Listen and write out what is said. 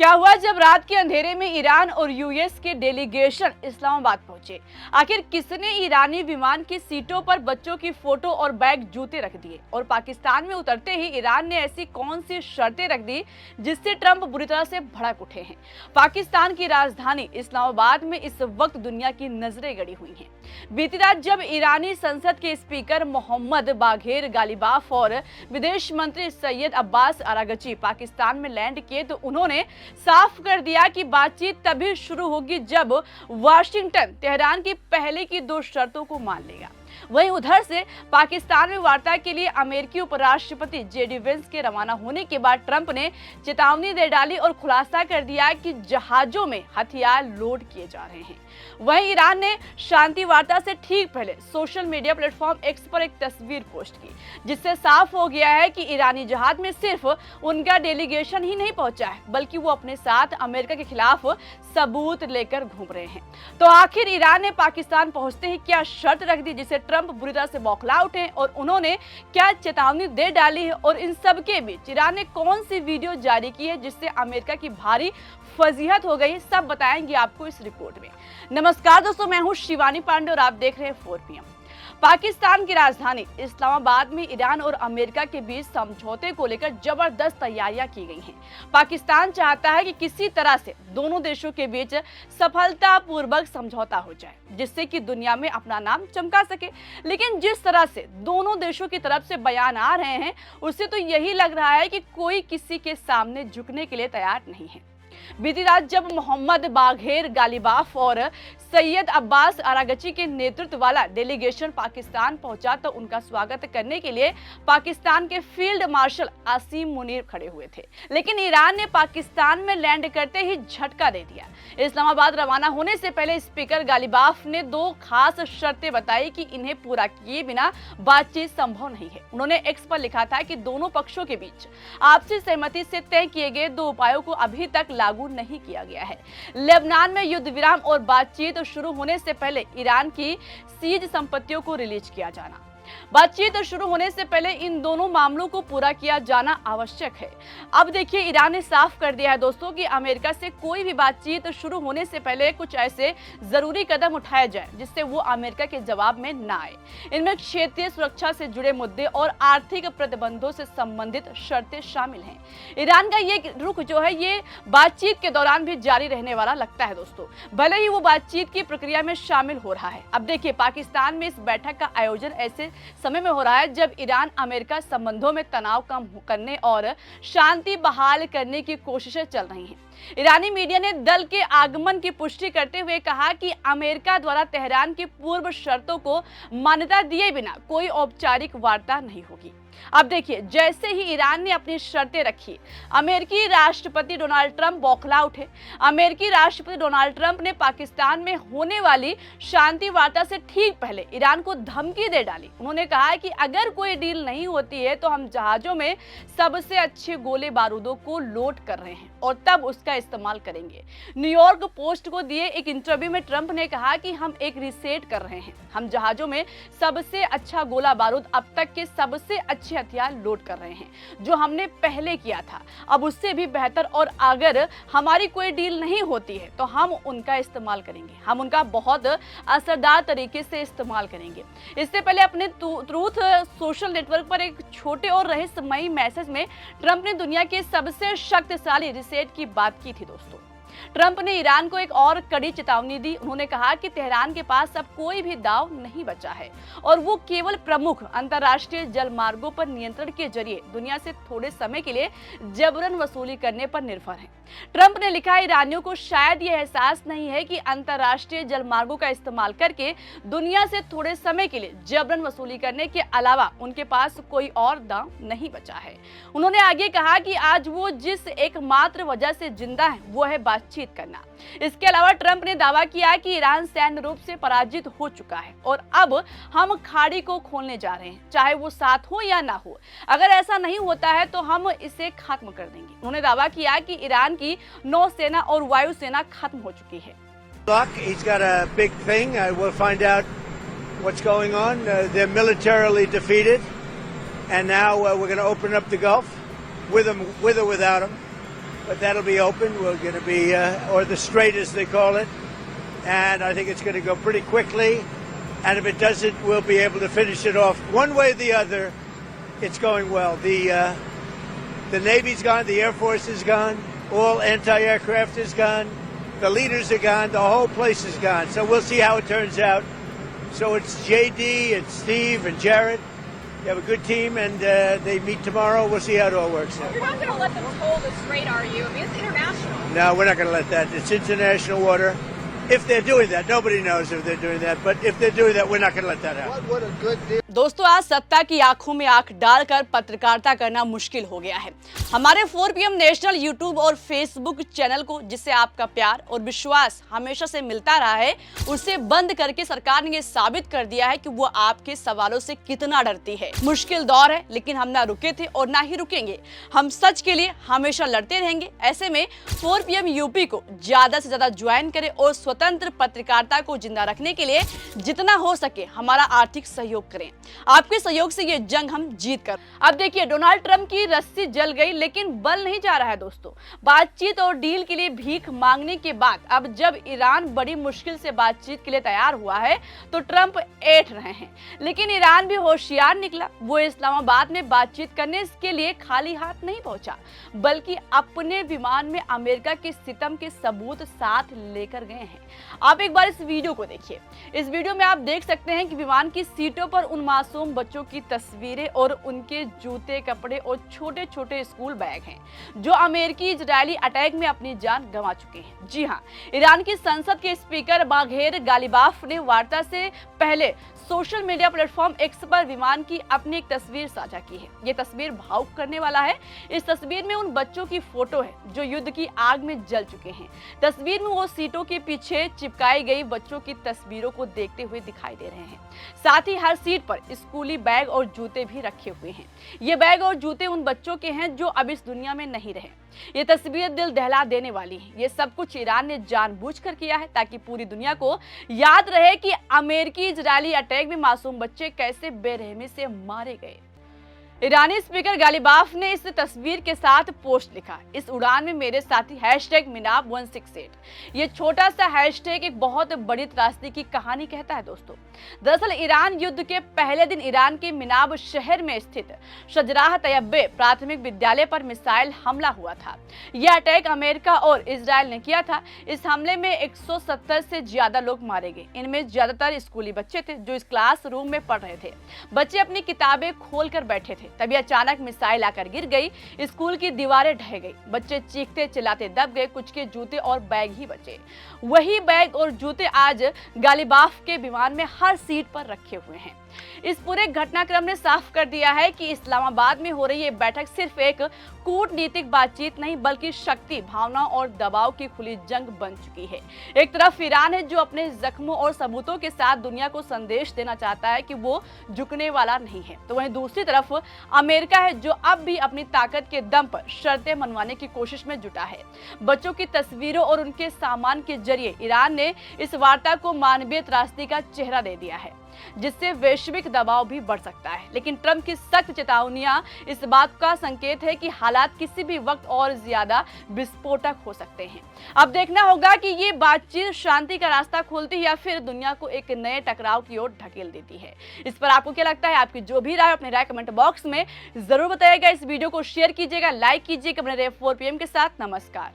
क्या हुआ जब रात के अंधेरे में ईरान और यूएस के डेलीगेशन इस्लामाबाद पहुंचे? आखिर किसने ईरानी विमान की सीटों पर बच्चों की फोटो और बैग जूते रख दिए? और पाकिस्तान में उतरते ही ईरान ने ऐसी कौन सी शर्तें रख दी जिससे ट्रंप बुरी तरह से भड़क उठे हैं? पाकिस्तान की राजधानी इस्लामाबाद में इस वक्त दुनिया की नजरें गड़ी हुई हैं। बीती रात जब ईरानी संसद के स्पीकर मोहम्मद बाघेर गालिबाफ और विदेश मंत्री सैयद अब्बास अरागची पाकिस्तान में लैंड किए तो उन्होंने साफ कर दिया कि बातचीत तभी शुरू होगी जब वाशिंगटन तेहरान की पहले की 2 शर्तों को मान लेगा। वहीं उधर से पाकिस्तान में वार्ता के लिए अमेरिकी उपराष्ट्रपति जेडी वेंस के रवाना होने के बाद ट्रंप ने चेतावनी दे डाली और खुलासा कर दिया कि जहाजों में हथियार लोड किए जा रहे हैं। वहीं ईरान ने शांति वार्ता से ठीक पहले सोशल मीडिया प्लेटफॉर्म एक्स पर एक तस्वीर पोस्ट की, जिससे साफ हो गया है कि ईरानी जहाज में सिर्फ उनका डेलीगेशन ही नहीं पहुंचा है, बल्कि वो अपने साथ अमेरिका के खिलाफ सबूत लेकर घूम रहे हैं। तो आखिर ईरान ने पाकिस्तान पहुंचते ही क्या शर्त रख दी जिसे ट्रंप बुरी तरह से बौखला उठे और उन्होंने क्या चेतावनी दे डाली है? और इन सब के बीच ईरान ने कौन सी वीडियो जारी की है जिससे अमेरिका की भारी फजीहत हो गई, सब बताएंगे आपको इस रिपोर्ट में। नमस्कार दोस्तों, मैं हूं शिवानी पांडे और आप देख रहे हैं 4 PM। पाकिस्तान की राजधानी इस्लामाबाद में ईरान और अमेरिका के बीच समझौते को लेकर जबरदस्त तैयारियां की गई हैं। पाकिस्तान चाहता है कि किसी तरह से दोनों देशों के बीच सफलतापूर्वक समझौता हो जाए, जिससे कि दुनिया में अपना नाम चमका सके। लेकिन जिस तरह से दोनों देशों की तरफ से बयान आ रहे हैं, उससे तो यही लग रहा है कि कोई किसी के सामने झुकने के लिए तैयार नहीं है। बीती रात जब मोहम्मद बाघेर गालिबाफ और सैयद अब्बास अरागची के नेतृत्व वाला डेलीगेशन पाकिस्तान पहुंचा तो उनका स्वागत करने के लिए पाकिस्तान के फील्ड मार्शल आसिम मुनीर खड़े हुए थे। लेकिन ईरान ने पाकिस्तान में लैंड करते ही झटका दे दिया। इस्लामाबाद रवाना होने से पहले स्पीकर गालिबाफ ने 2 खास शर्तें बताई कि इन्हें पूरा किए बिना बातचीत संभव नहीं है। उन्होंने एक्स पर लिखा था कि दोनों पक्षों के बीच आपसी सहमति से तय किए गए 2 उपायों को अभी तक लागू नहीं किया गया है। लेबनान में युद्ध विराम और बातचीत शुरू होने से पहले ईरान की सीज संपत्तियों को रिलीज किया जाना। बातचीत शुरू होने से पहले इन दोनों मामलों को पूरा किया जाना आवश्यक है। अब देखिए, ईरान ने साफ कर दिया है दोस्तों कि अमेरिका से कोई भी बातचीत शुरू होने से पहले कुछ ऐसे जरूरी कदम उठाए जाए जिससे वो अमेरिका के जवाब में ना आए। इनमें क्षेत्रीय सुरक्षा से जुड़े मुद्दे और आर्थिक प्रतिबंधों से संबंधित शर्तें शामिल हैं। ईरान का ये रुख जो है ये बातचीत के दौरान भी जारी रहने वाला लगता है दोस्तों, भले ही वो बातचीत की प्रक्रिया में शामिल हो रहा है। अब देखिए, पाकिस्तान में इस बैठक का आयोजन ऐसे समय में हो रहा है जब ईरान अमेरिका संबंधों में तनाव कम करने और शांति बहाल करने की कोशिशें चल रही हैं। ईरानी मीडिया ने दल के आगमन की पुष्टि करते हुए कहा कि अमेरिका द्वारा तेहरान की पूर्व शर्तों को मान्यता दिए बिना कोई औपचारिक वार्ता नहीं होगी। अब देखिए, जैसे ही ईरान ने अपनी शर्तें रखी, अमेरिकी राष्ट्रपति डोनाल्ड ट्रंप बौखला उठे। अमेरिकी राष्ट्रपति डोनाल्ड ट्रंप ने पाकिस्तान में होने वाली शांति वार्ता से ठीक पहले ईरान को धमकी दे डाली। उन्होंने कहा कि अगर कोई डील नहीं होती है तो हम जहाजों में सबसे अच्छे गोले बारूदों को लोड कर रहे हैं और तब उसका इस्तेमाल करेंगे। न्यूयॉर्क पोस्ट को दिए एक इंटरव्यू में ट्रंप ने कहा कि हम एक रीसेट कर रहे हैं, हम जहाजों में सबसे अच्छा गोला बारूद, अब तक के सबसे अच्छे हथियार लोड कर रहे हैं जो हमने पहले किया था, अब उससे भी बेहतर। और अगर हमारी कोई डील नहीं होती है तो हम उनका इस्तेमाल करेंगे, हम उनका बहुत असरदार तरीके से इस्तेमाल करेंगे। इससे पहले अपने ट्रूथ सोशल नेटवर्क पर एक छोटे और रहस्यमयी मैसेज में ट्रंप ने दुनिया के सबसे शक्तिशाली रीसेट की बात की थी दोस्तों। ट्रंप ने ईरान को एक और कड़ी चेतावनी दी। उन्होंने कहा कि तेहरान के पास अब कोई भी दाव नहीं बचा है और वो केवल प्रमुख अंतर्राष्ट्रीय जल मार्गों पर नियंत्रण के जरिए दुनिया से थोड़े समय के लिए जबरन वसूली करने पर निर्भर है। ट्रंप ने लिखा, ईरानियों को शायद ये एहसास नहीं है कि अंतर्राष्ट्रीय जल मार्गों का इस्तेमाल करके दुनिया से थोड़े समय के लिए जबरन वसूली करने के अलावा उनके पास कोई और दाव नहीं बचा है। उन्होंने आगे कहा कि आज वो जिस एकमात्र वजह से जिंदा है वो है बातचीत करना। इसके अलावा ट्रंप ने दावा किया कि ईरान सैन्य रूप से पराजित हो चुका है और अब हम खाड़ी को खोलने जा रहे हैं, चाहे वो साथ हो या ना हो। अगर ऐसा नहीं होता है तो हम इसे खत्म कर देंगे। उन्होंने दावा किया कि ईरान की नौसेना और वायुसेना खत्म हो चुकी है। He's got a big thing. We'll find out what's going on. They're militarily defeated, and now we're going to open up the Gulf with or without them. but that'll be open. We're going to be, or the Strait as they call it, and I think it's going to go pretty quickly. And if it doesn't, we'll be able to finish it off one way or the other. It's going well. The Navy's gone, the Air Force is gone, all anti-aircraft is gone, the leaders are gone, the whole place is gone. So we'll see how it turns out. So it's JD and Steve and Jared. You have a good team, and they meet tomorrow. We'll see how it all works out. You're not going to let them toll the strait, are you? I mean, it's international. No, we're not going to let that. It's international water. If they're doing that, nobody knows if they're doing that, but if they're doing that, we're not going to let that happen. What a good deal. दोस्तों, आज सत्ता की आंखों में आंख डालकर पत्रकारिता करना मुश्किल हो गया है। हमारे 4 PM नेशनल यूट्यूब और फेसबुक चैनल को, जिससे आपका प्यार और विश्वास हमेशा से मिलता रहा है, उसे बंद करके सरकार ने ये साबित कर दिया है कि वो आपके सवालों से कितना डरती है। मुश्किल दौर है, लेकिन हम ना रुके थे और ना ही रुकेंगे। हम सच के लिए हमेशा लड़ते रहेंगे। ऐसे में 4 PM यूपी को ज्यादा से ज्यादा ज्वाइन करें और स्वतंत्र पत्रकारिता को जिंदा रखने के लिए जितना हो सके हमारा आर्थिक सहयोग करें। आपके सहयोग से ये जंग हम जीत कर। अब देखिए, डोनाल्ड ट्रंप की रस्सी जल गई, लेकिन बल नहीं जा रहा है दोस्तों। बातचीत और डील के लिए भीख मांगने के बाद अब जब ईरान बड़ी मुश्किल से बातचीत के लिए तैयार हुआ है, तो ट्रंप ऐठ रहे हैं। लेकिन ईरान भी होशियार निकला। वो इस्लामाबाद में बातचीत करने के लिए खाली हाथ नहीं पहुंचा, बल्कि अपने विमान में अमेरिका के सितम के सबूत साथ लेकर गए हैं। आप एक बार इस वीडियो को देखिए। इस वीडियो में आप देख सकते हैं कि विमान की सीटों पर उन मासूम बच्चों की तस्वीरें और उनके जूते, कपड़े और छोटे छोटे स्कूल बैग हैं, जो अमेरिकी इजरायली अटैक में अपनी जान गंवा चुके हैं। जी हाँ, ईरान की संसद के स्पीकर बाघेर गालिबाफ ने वार्ता से पहले सोशल मीडिया प्लेटफॉर्म एक्स पर विमान की अपनी एक तस्वीर साझा की है। ये तस्वीर भावुक करने वाला है। इस तस्वीर में उन बच्चों की फोटो है जो युद्ध की आग में जल चुके हैं। तस्वीर में वो सीटों के पीछे चिपकाई गई बच्चों की तस्वीरों को देखते हुए दिखाई दे रहे हैं। साथ ही हर सीट पर स्कूली बैग और जूते भी रखे हुए हैं। ये बैग और जूते उन बच्चों के हैं जो अब इस दुनिया में नहीं रहे। ये तस्वीर दिल दहला देने वाली है। ये सब कुछ ईरान ने जानबूझकर किया है, ताकि पूरी दुनिया को याद रहे कि अमेरिकी इजरायली अटैक में मासूम बच्चे कैसे बेरहमी से मारे गए। ईरानी स्पीकर गालिबाफ ने इस तस्वीर के साथ पोस्ट लिखा, इस उड़ान में मेरे साथी #मिनाब168। ये छोटा सा हैशटैग एक बहुत बड़ी त्रासदी की कहानी कहता है दोस्तों। दरअसल ईरान युद्ध के पहले दिन ईरान के मिनाब शहर में स्थित शजराह तैयबे प्राथमिक विद्यालय पर मिसाइल हमला हुआ था। यह अटैक अमेरिका और इजराइल ने किया था। इस हमले में 170 से ज्यादा लोग मारे गए। इनमें ज्यादातर स्कूली बच्चे थे जो इस क्लास रूम में पढ़ रहे थे। बच्चे अपनी किताबें खोलकर बैठे थे। तभी अचानक मिसाइल आकर गिर गई। स्कूल की दीवारें ढह गई। बच्चे चीखते चिल्लाते दब गए। कुछ के जूते और बैग ही बचे। वही बैग और जूते आज गालिबाफ के विमान में हर सीट पर रखे हुए हैं। इस पूरे घटनाक्रम ने साफ कर दिया है कि इस्लामाबाद में हो रही ये बैठक सिर्फ एक कूटनीतिक बातचीत नहीं, बल्कि शक्ति, भावना और दबाव की खुली जंग बन चुकी है। एक तरफ ईरान है जो अपने जख्मों और सबूतों के साथ दुनिया को संदेश देना चाहता है कि वो झुकने वाला नहीं है, तो वहीं दूसरी तरफ अमेरिका है जो अब भी अपनी ताकत के दम पर शर्तें मनवाने की कोशिश में जुटा है। बच्चों की तस्वीरों और उनके सामान के जरिए ईरान ने इस वार्ता को मानवीय त्रासदी का चेहरा दे दिया है, जिससे वैश्विक दबाव भी बढ़ सकता है। लेकिन ट्रंप की सख्त चेतावनियां इस बात का संकेत है कि हालात किसी भी वक्त और ज्यादा विस्फोटक हो सकते हैं। अब देखना होगा कि ये बातचीत शांति का रास्ता खोलती है या फिर दुनिया को एक नए टकराव की ओर ढकेल देती है। इस पर आपको क्या लगता है? आपकी जो भी राय, अपनी राय कमेंट बॉक्स में जरूर बताइएगा। इस वीडियो को शेयर कीजिएगा, लाइक कीजिएगा। अपने 4 PM के साथ नमस्कार।